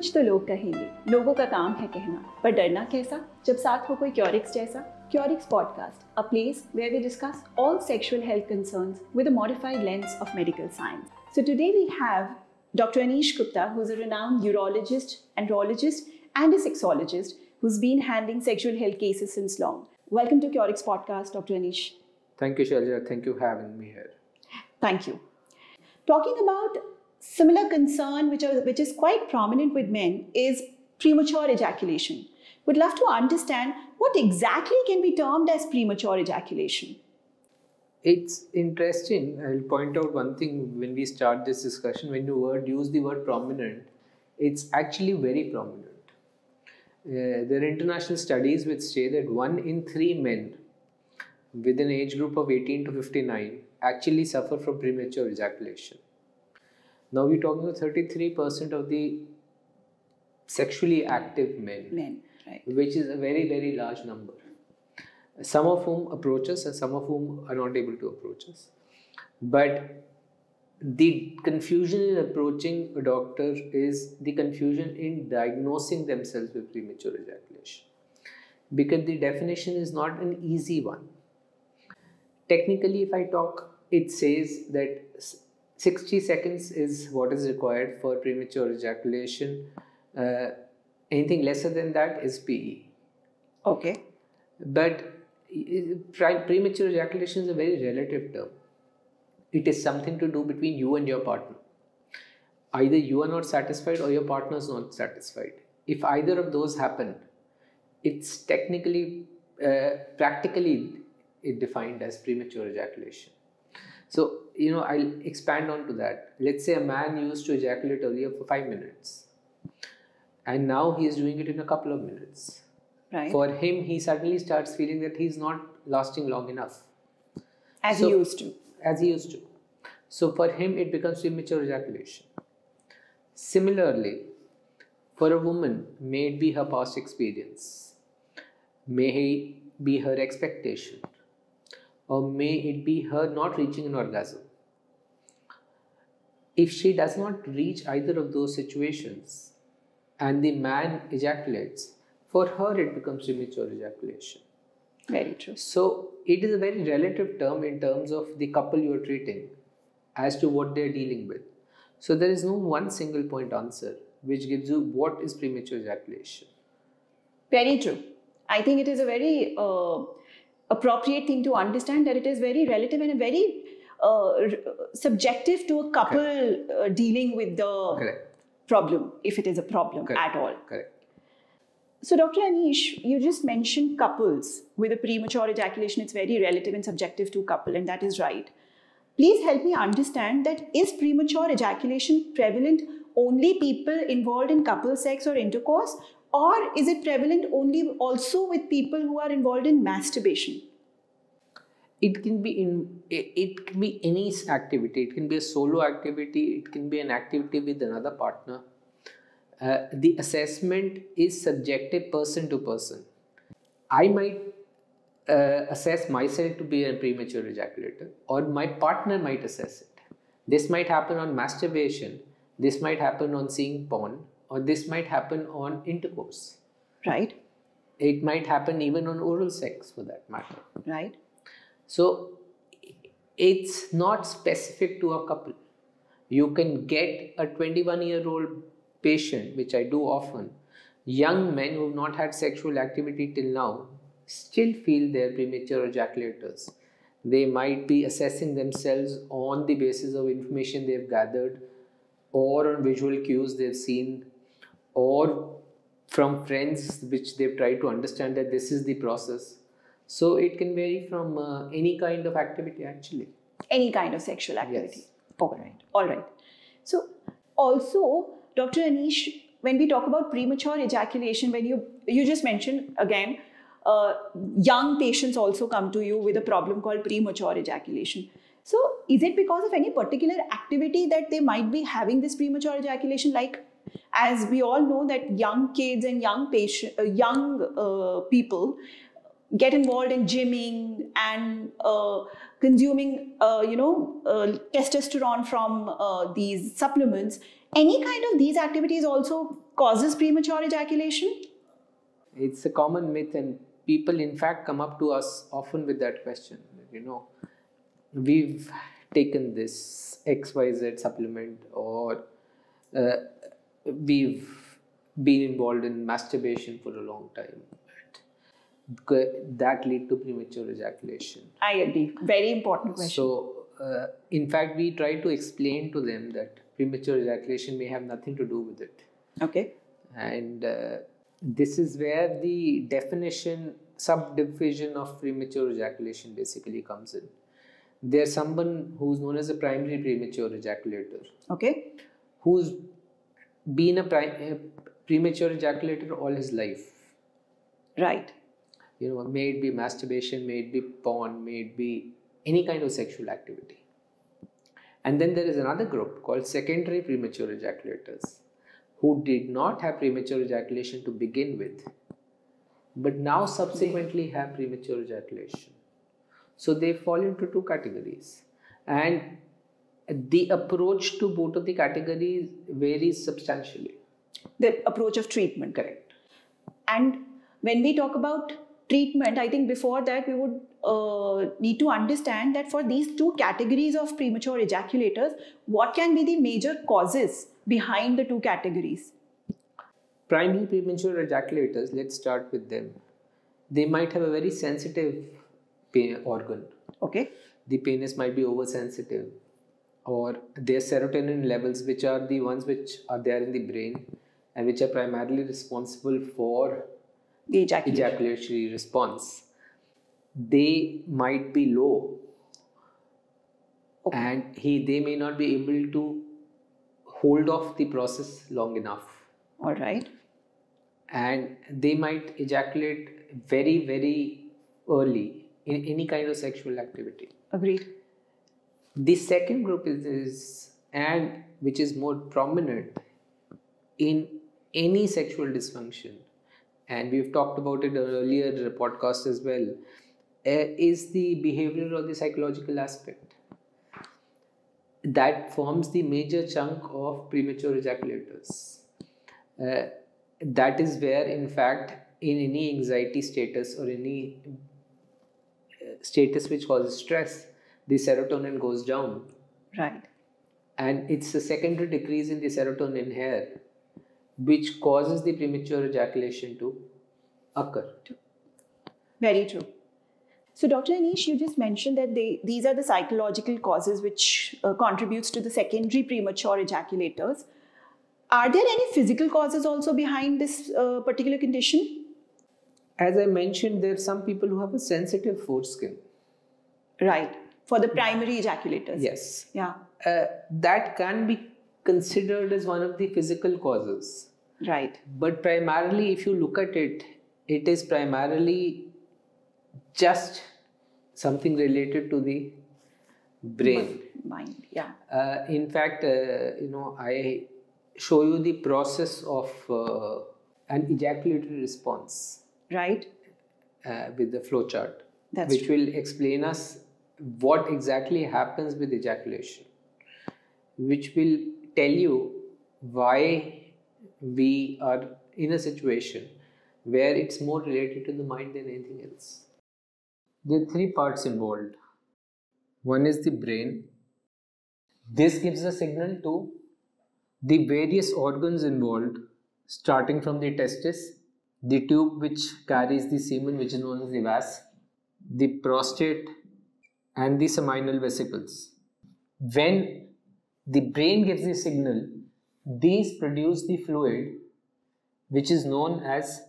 कुछ तो लोग कहेंगे, लोगों का काम है कहना, पर डरना कैसा जब साथ हो कोई क्यूरेक्स जैसा। Qurex Podcast, a place where we discuss all sexual health concerns with a modified lens of medical science. So today we have Dr. Anish Gupta, who's a renowned urologist, andrologist, and a sexologist who's been handling sexual health cases since long. Welcome to Qurex Podcast, Dr. Anish. Thank you, Shailja. Thank you for having me here. Thank you. Talking about similar concern which is quite prominent with men is premature ejaculation. Would love to understand what exactly can be termed as premature ejaculation. It's interesting. I'll point out one thing when we start this discussion. When you use the word prominent, it's actually very prominent. There are international studies which say that 1 in 3 men with an age group of 18 to 59 actually suffer from premature ejaculation. Now we're talking about 33% of the sexually active men. Right. Which is a very, very large number. Some of whom approach us and some of whom are not able to approach us. But the confusion in approaching a doctor is the confusion in diagnosing themselves with premature ejaculation. Because the definition is not an easy one. Technically, if I talk, it says that 60 seconds is what is required for premature ejaculation. Anything lesser than that is PE. Okay. But premature ejaculation is a very relative term. It is something to do between you and your partner. Either you are not satisfied or your partner is not satisfied. If either of those happen, it's technically, practically defined as premature ejaculation. So, I'll expand on to that. Let's say a man used to ejaculate earlier for 5 minutes. And now he is doing it in a couple of minutes. Right. For him, he suddenly starts feeling that he's not lasting long enough. As he used to. So for him, it becomes premature ejaculation. Similarly, for a woman, may it be her past experience, may it be her expectation, or may it be her not reaching an orgasm. If she does not reach either of those situations, and the man ejaculates, for her it becomes premature ejaculation. Very true. So it is a very relative term in terms of the couple you are treating as to what they are dealing with. So there is no one single point answer which gives you what is premature ejaculation. Very true. I think it is a very appropriate thing to understand that it is very relative and very subjective to a couple dealing with the problem, if it is a problem at all. Correct. So Dr. Anish, you just mentioned couples with a premature ejaculation. It's very relative and subjective to couple, and that is right. Please help me understand that is premature ejaculation prevalent only people involved in couple sex or intercourse, or is it prevalent only also with people who are involved in masturbation? It can be any activity. It can be a solo activity. It can be an activity with another partner. The assessment is subjective, person to person. I might assess myself to be a premature ejaculator, or my partner might assess it. This might happen on masturbation. This might happen on seeing porn, or this might happen on intercourse. Right. It might happen even on oral sex, for that matter. Right. So it's not specific to a couple. You can get a 21-year-old patient, which I do often, young men who have not had sexual activity till now, still feel they're premature ejaculators. They might be assessing themselves on the basis of information they've gathered, or on visual cues they've seen, or from friends which they've tried to understand that this is the process. So it can vary from any kind of activity, actually. Any kind of sexual activity. Yes. All right. So also, Dr. Anish, when we talk about premature ejaculation, when you just mentioned again, young patients also come to you with a problem called premature ejaculation. So is it because of any particular activity that they might be having this premature ejaculation? Like, as we all know that young kids and young people get involved in gymming and consuming, testosterone from these supplements. Any kind of these activities also causes premature ejaculation? It's a common myth, and people in fact come up to us often with that question. We've taken this XYZ supplement, or we've been involved in masturbation for a long time. That lead to premature ejaculation. I agree. Very important question. So, in fact, we try to explain to them that premature ejaculation may have nothing to do with it. Okay. And this is where the definition, subdivision of premature ejaculation basically comes in. There's someone who's known as a primary premature ejaculator. Okay. Who's been a premature ejaculator all his life. Right. May it be masturbation, may it be porn, may it be any kind of sexual activity. And then there is another group called secondary premature ejaculators, who did not have premature ejaculation to begin with, but now subsequently have premature ejaculation. So they fall into two categories. And the approach to both of the categories varies substantially. The approach of treatment. Correct. And when we talk about treatment, I think before that we would need to understand that for these two categories of premature ejaculators, what can be the major causes behind the two categories? Primary premature ejaculators, let's start with them. They might have a very sensitive organ. Okay. The penis might be oversensitive, or their serotonin levels, which are the ones which are there in the brain and which are primarily responsible for the ejaculatory response, they might be low. Okay. And they may not be able to hold off the process long enough. All right. And they might ejaculate very, very early in any kind of sexual activity. Agreed. The second group is which is more prominent in any sexual dysfunction, and we've talked about it in an earlier podcast as well, is the behavioral or the psychological aspect. That forms the major chunk of premature ejaculators. That is where, in fact, in any anxiety status or any status which causes stress, the serotonin goes down. Right. And it's a secondary decrease in the serotonin here which causes the premature ejaculation to occur. Very true. So, Dr. Anish, you just mentioned that these are the psychological causes which contributes to the secondary premature ejaculators. Are there any physical causes also behind this particular condition? As I mentioned, there are some people who have a sensitive foreskin. Right. For the primary ejaculators. Yes. Yeah. That can be considered as one of the physical causes. Right. But primarily, if you look at it, it is primarily just something related to the brain. Mind, yeah. In fact, I show you the process of an ejaculatory response. Right. With the flow chart. That's which true. will explain us what exactly happens with ejaculation, which will tell you why we are in a situation where it's more related to the mind than anything else. There are three parts involved. One is the brain. This gives a signal to the various organs involved, starting from the testis, the tube which carries the semen, which is known as the vas, the prostate, and the seminal vesicles. When the brain gives the signal, these produce the fluid which is known as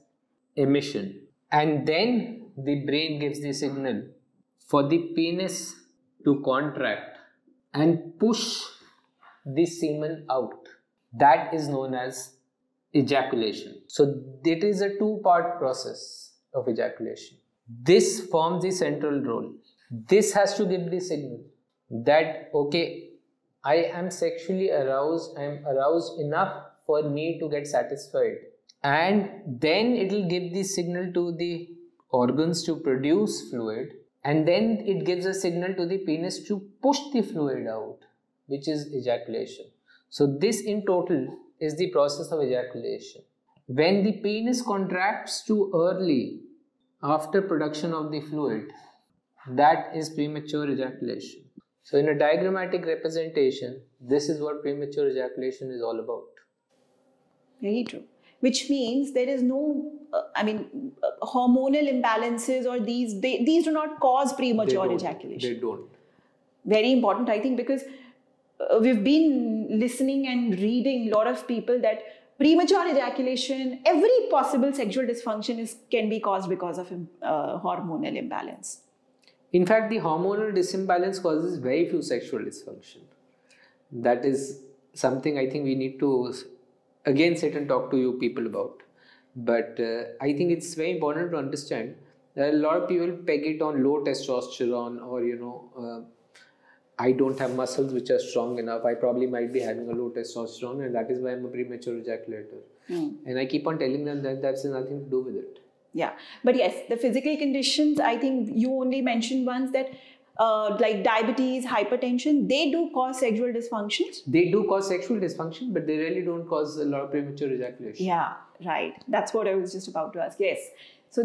emission. And then the brain gives the signal for the penis to contract and push the semen out. That is known as ejaculation. So it is a two-part process of ejaculation. This forms the central role. This has to give the signal that, okay, I am sexually aroused, I am aroused enough for me to get satisfied. And then it will give the signal to the organs to produce fluid, and then it gives a signal to the penis to push the fluid out, which is ejaculation. So this in total is the process of ejaculation. When the penis contracts too early after production of the fluid, that is premature ejaculation. So in a diagrammatic representation, this is what premature ejaculation is all about. Very true. Which means there is no, hormonal imbalances or these do not cause premature ejaculation. They don't. Very important, I think, because we've been listening and reading a lot of people that premature ejaculation, every possible sexual dysfunction can be caused because of hormonal imbalance. In fact, the hormonal disimbalance causes very few sexual dysfunction. That is something I think we need to again sit and talk to you people about. But I think it's very important to understand that a lot of people peg it on low testosterone or, I don't have muscles which are strong enough. I probably might be having a low testosterone and that is why I'm a premature ejaculator. And I keep on telling them that that's nothing to do with it. Yeah, but yes, the physical conditions, I think you only mentioned ones that like diabetes, hypertension, they do cause sexual dysfunctions. They do cause sexual dysfunction, but they really don't cause a lot of premature ejaculation. Yeah, right. That's what I was just about to ask. Yes. So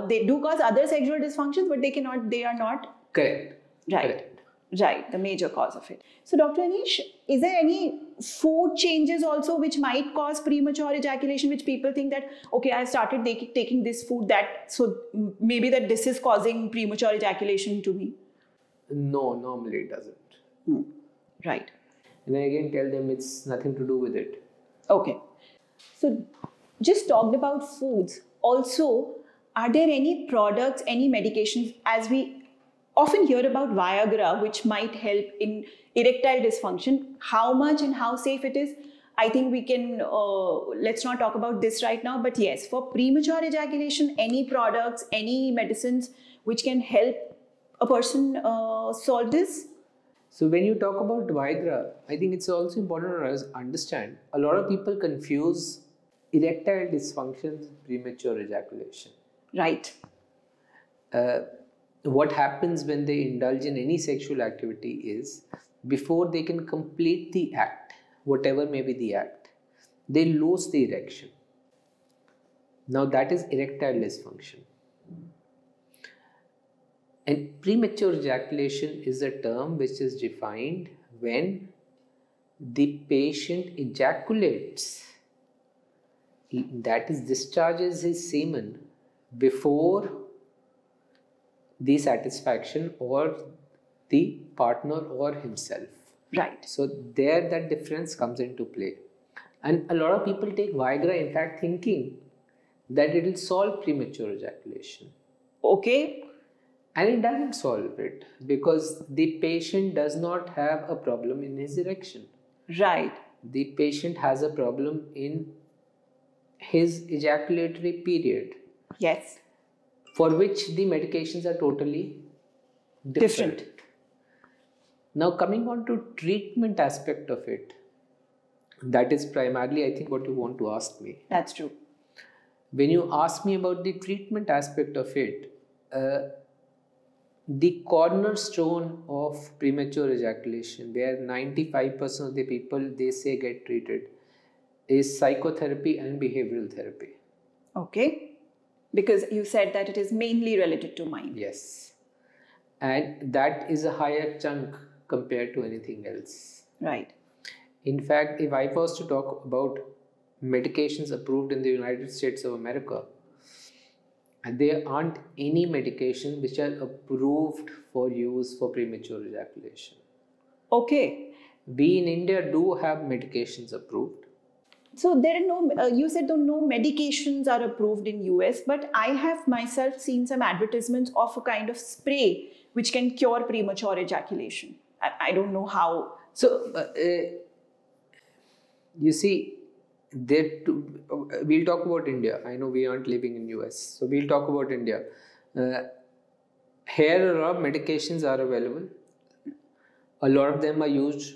they do cause other sexual dysfunctions, but they are not. Correct. Right. Correct. Right, the major cause of it. So Dr. Anish, is there any food changes also which might cause premature ejaculation, which people think that, okay, I started taking this food, so maybe that this is causing premature ejaculation to me? No, normally it doesn't. Right. And I again tell them it's nothing to do with it. Okay. So just talked about foods. Also, are there any products, any medications, as we often hear about Viagra, which might help in erectile dysfunction? How much and how safe it is? I think we can, let's not talk about this right now, but yes, for premature ejaculation, any products, any medicines which can help a person solve this? So when you talk about Viagra, I think it's also important to understand a lot of people confuse erectile dysfunction with premature ejaculation. Right. What happens when they indulge in any sexual activity is, before they can complete the act, whatever may be the act, they lose the erection. Now that is erectile dysfunction. And premature ejaculation is a term which is defined when the patient ejaculates, that is, discharges his semen before the satisfaction or the partner or himself. Right. So there that difference comes into play. And a lot of people take Viagra in fact thinking that it will solve premature ejaculation. Okay. And it doesn't solve it because the patient does not have a problem in his erection. Right. The patient has a problem in his ejaculatory period. Yes. For which the medications are totally different. Now coming on to treatment aspect of it, that is primarily I think what you want to ask me. That's true. When you ask me about the treatment aspect of it, the cornerstone of premature ejaculation, where 95% of the people they say get treated, is psychotherapy and behavioral therapy. Okay. Because you said that it is mainly related to mind. Yes. And that is a higher chunk compared to anything else. Right. In fact, if I was to talk about medications approved in the United States of America, there aren't any medications which are approved for use for premature ejaculation. Okay. We in India do have medications approved. So there are no, you said no medications are approved in US, but I have myself seen some advertisements of a kind of spray which can cure premature ejaculation. I don't know how. So, you see, we'll talk about India. I know we aren't living in US, so we'll talk about India. Here a lot of medications are available. A lot of them are used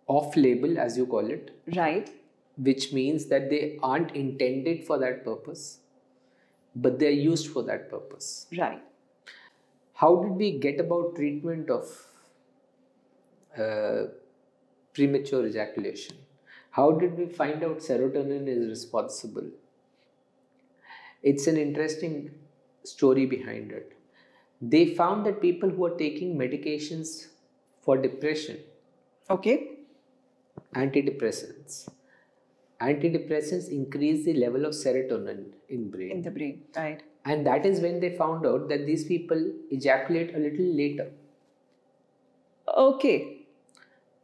off-label, as you call it. Right. Which means that they aren't intended for that purpose, but they are used for that purpose. Right. How did we get about treatment of premature ejaculation? How did we find out serotonin is responsible? It's an interesting story behind it. They found that people who are taking medications for depression, Okay. antidepressants increase the level of serotonin in brain. In the brain, right. And that is when they found out that these people ejaculate a little later. Okay.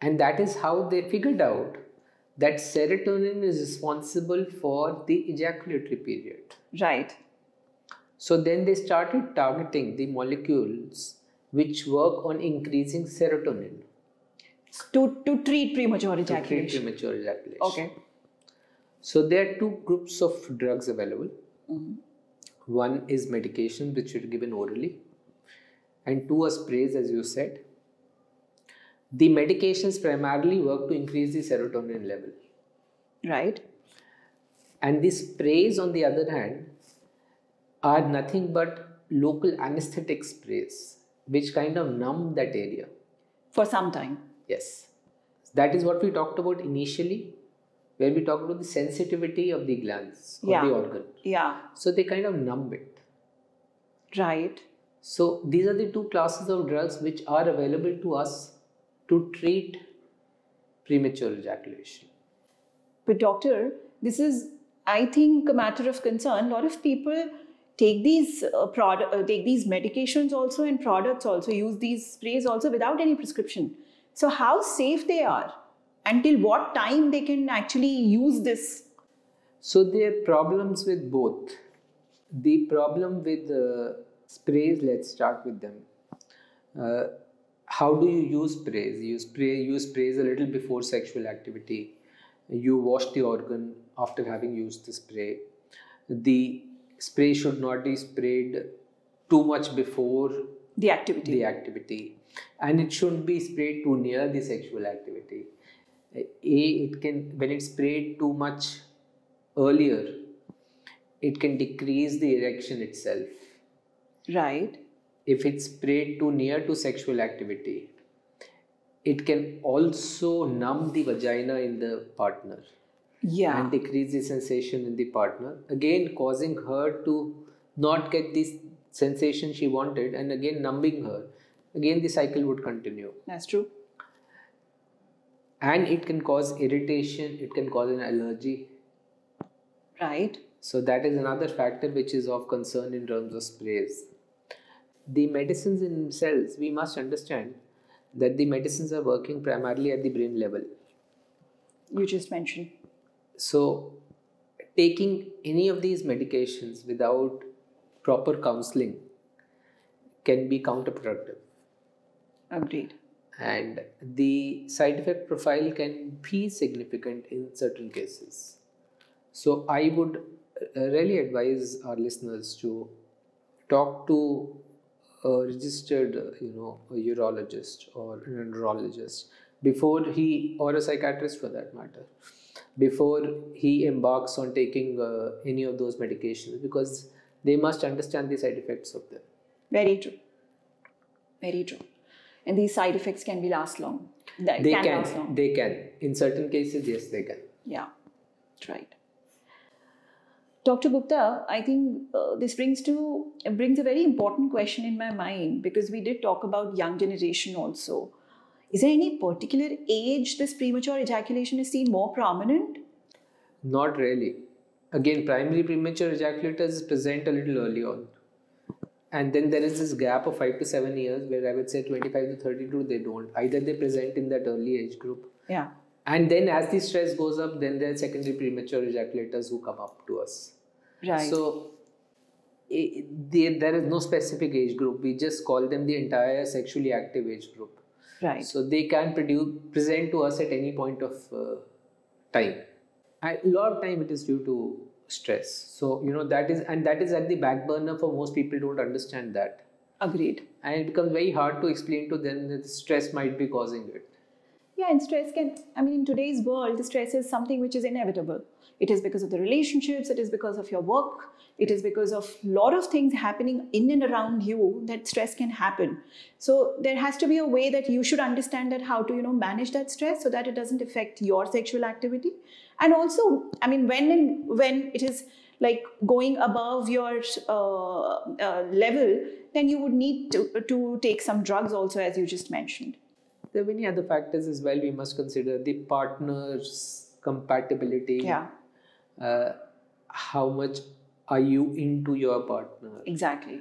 And that is how they figured out that serotonin is responsible for the ejaculatory period. Right. So then they started targeting the molecules which work on increasing serotonin. To treat premature To ejaculation. treat premature ejaculation. Okay. So there are two groups of drugs available. Mm-hmm. One is medication which are given orally, and two are sprays, as you said. The medications primarily work to increase the serotonin level. Right. And the sprays, on the other hand, are nothing but local anesthetic sprays which kind of numb that area. For some time. Yes. That is what we talked about initially, where we talked about the sensitivity of the glands or the organ. Yeah. So they kind of numb it. Right. So these are the two classes of drugs which are available to us to treat premature ejaculation. But doctor, this is, I think, a matter of concern. A lot of people take these take these medications also and products also, use these sprays also without any prescription. So how safe they are? Until what time they can actually use this? So there are problems with both. The problem with sprays, let's start with them. How do you use sprays? You use sprays a little before sexual activity. You wash the organ after having used the spray. The spray should not be sprayed too much before The activity. And it shouldn't be sprayed too near the sexual activity. When it's sprayed too much earlier, it can decrease the erection itself. Right. If it's sprayed too near to sexual activity, it can also numb the vagina in the partner. Yeah. And decrease the sensation in the partner, again causing her to not get this sensation she wanted, and again numbing her. Again the cycle would continue. That's true. And it can cause irritation, it can cause an allergy. Right. So that is another factor which is of concern in terms of sprays. The medicines in themselves, we must understand that the medicines are working primarily at the brain level. You just mentioned. So taking any of these medications without proper counseling can be counterproductive. Agreed. And the side effect profile can be significant in certain cases. So I would really advise our listeners to talk to a registered, a urologist or an andrologist before or a psychiatrist for that matter, before he embarks on taking any of those medications, because they must understand the side effects of them. Very true. Very true. And these side effects can last long. They can. In certain cases, yes, they can. Yeah, that's right. Dr. Gupta, I think this brings a very important question in my mind, because we did talk about young generation also. Is there any particular age this premature ejaculation is seen more prominent? Not really. Again, primary premature ejaculators present a little early on. And then there is this gap of 5 to 7 years where I would say 25 to 32, they don't. Either they present in that early age group. Yeah. And then as the stress goes up, then there are secondary premature ejaculators who come up to us. Right. So there is no specific age group. We just call them the entire sexually active age group. Right. So they can present to us at any point of time. And a lot of time it is due to stress. So, that is at the back burner for most people. Don't understand that. Agreed. And it becomes very hard to explain to them that stress might be causing it. Yeah, and stress can, in today's world, the stress is something which is inevitable. It is because of the relationships, it is because of your work, it is because of a lot of things happening in and around you that stress can happen. So there has to be a way that you should understand that how to, manage that stress so that it doesn't affect your sexual activity. And also, when it is like going above your level, then you would need to take some drugs also, as you just mentioned. There are many other factors as well. We must consider the partner's compatibility. Yeah. How much are you into your partner? Exactly.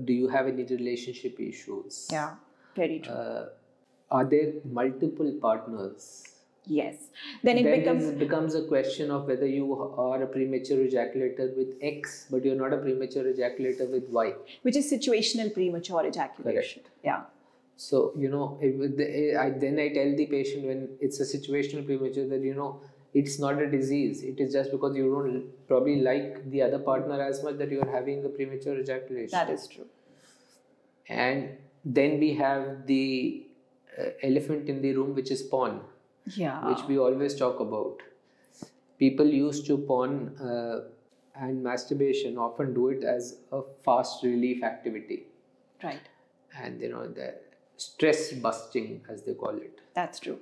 Do you have any relationship issues? Yeah, very true. Are there multiple partners? Yes. Then it becomes a question of whether you are a premature ejaculator with X, but you're not a premature ejaculator with Y. Which is situational premature ejaculation. Correct. Yeah. So, then I tell the patient when it's a situational premature that, it's not a disease. It is just because you don't probably like the other partner as much that you are having the premature ejaculation. That is true. And then we have the elephant in the room, which is porn. Yeah. Which we always talk about. People used to porn and masturbation often do it as a fast relief activity. Right. And the stress busting, as they call it. That's true.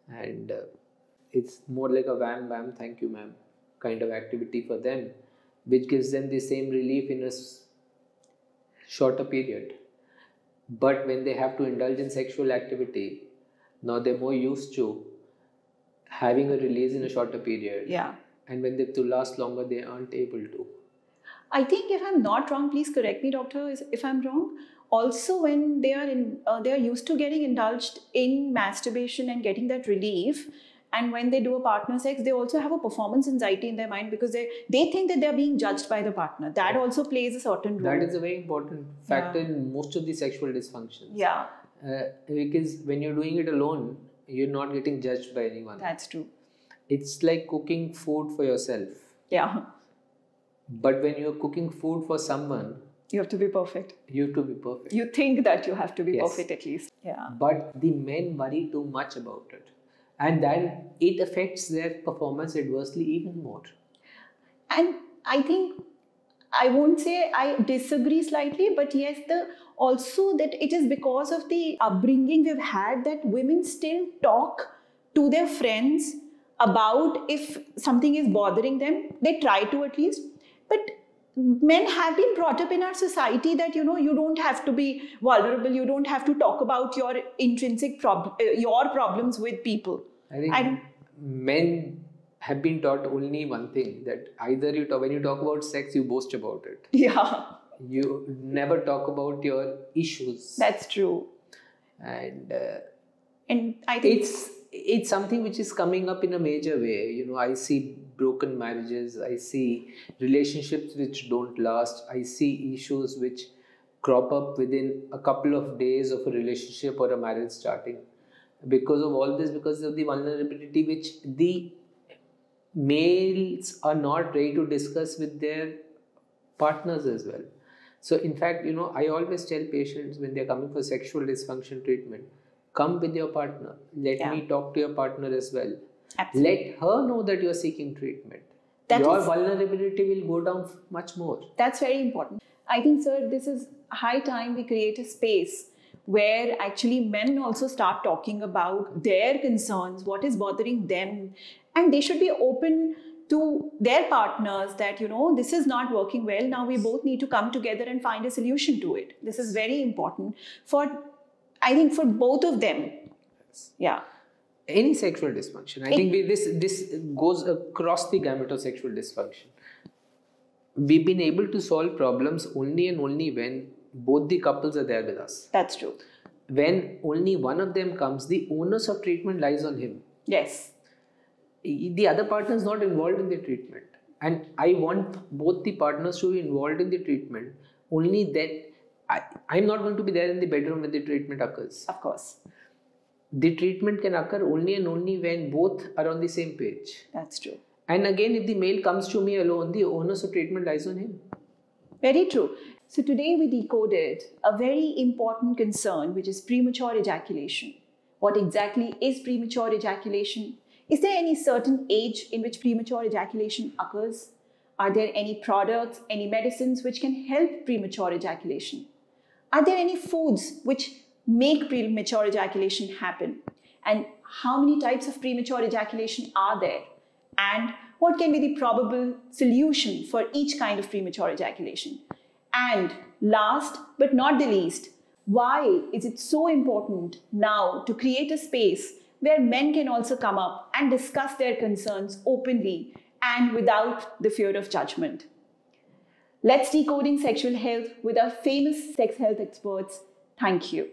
And it's more like a wham wham thank you ma'am kind of activity for them, which gives them the same relief in a shorter period. But when they have to indulge in sexual activity, now they're more used to having a release in a shorter period. Yeah. And when they have to last longer, they aren't able to. I think, if I'm not wrong, please correct me, doctor, if I'm wrong. Also, when they are used to getting indulged in masturbation and getting that relief, and when they do a partner sex, they also have a performance anxiety in their mind because they think that they're being judged by the partner. That also plays a certain role. That is a very important factor in most of the sexual dysfunctions. Yeah. Because when you're doing it alone, you're not getting judged by anyone. That's true. It's like cooking food for yourself. Yeah. But when you're cooking food for someone, you have to be perfect. You have to be perfect. You think that you have to be perfect at least. Yeah. But the men worry too much about it. And then it affects their performance adversely even more. And I think, I won't say I disagree slightly, but yes, also that it is because of the upbringing we've had that women still talk to their friends about if something is bothering them. They try to at least. But men have been brought up in our society that, you don't have to be vulnerable. You don't have to talk about your intrinsic your problems with people. I think men have been taught only one thing, that either when you talk about sex, you boast about it. Yeah. You never talk about your issues. That's true. And I think it's something which is coming up in a major way. I see broken marriages, I see relationships which don't last, I see issues which crop up within a couple of days of a relationship or a marriage starting. Because of all this, because of the vulnerability which the males are not ready to discuss with their partners as well. So in fact, I always tell patients when they're coming for sexual dysfunction treatment, come with your partner. Let me talk to your partner as well. Absolutely. Let her know that you're seeking treatment. Your vulnerability will go down much more. That's very important. I think, sir, this is high time we create a space where actually men also start talking about their concerns, what is bothering them, and they should be open to their partners that, this is not working well. Now we both need to come together and find a solution to it. This is very important for both of them. Yeah. Any sexual dysfunction. I think this goes across the gamut of sexual dysfunction. We've been able to solve problems only and only when both the couples are there with us. That's true. When only one of them comes, the onus of treatment lies on him. Yes. The other partner is not involved in the treatment. And I want both the partners to be involved in the treatment. Only then, I'm not going to be there in the bedroom when the treatment occurs. Of course. The treatment can occur only and only when both are on the same page. That's true. And again, if the male comes to me alone, the onus of treatment lies on him. Very true. So today we decoded a very important concern, which is premature ejaculation. What exactly is premature ejaculation? Is there any certain age in which premature ejaculation occurs? Are there any products, any medicines which can help premature ejaculation? Are there any foods which make premature ejaculation happen? And how many types of premature ejaculation are there? And what can be the probable solution for each kind of premature ejaculation? And last but not the least, why is it so important now to create a space where men can also come up and discuss their concerns openly and without the fear of judgment? Let's decoding sexual health with our famous sex health experts. Thank you.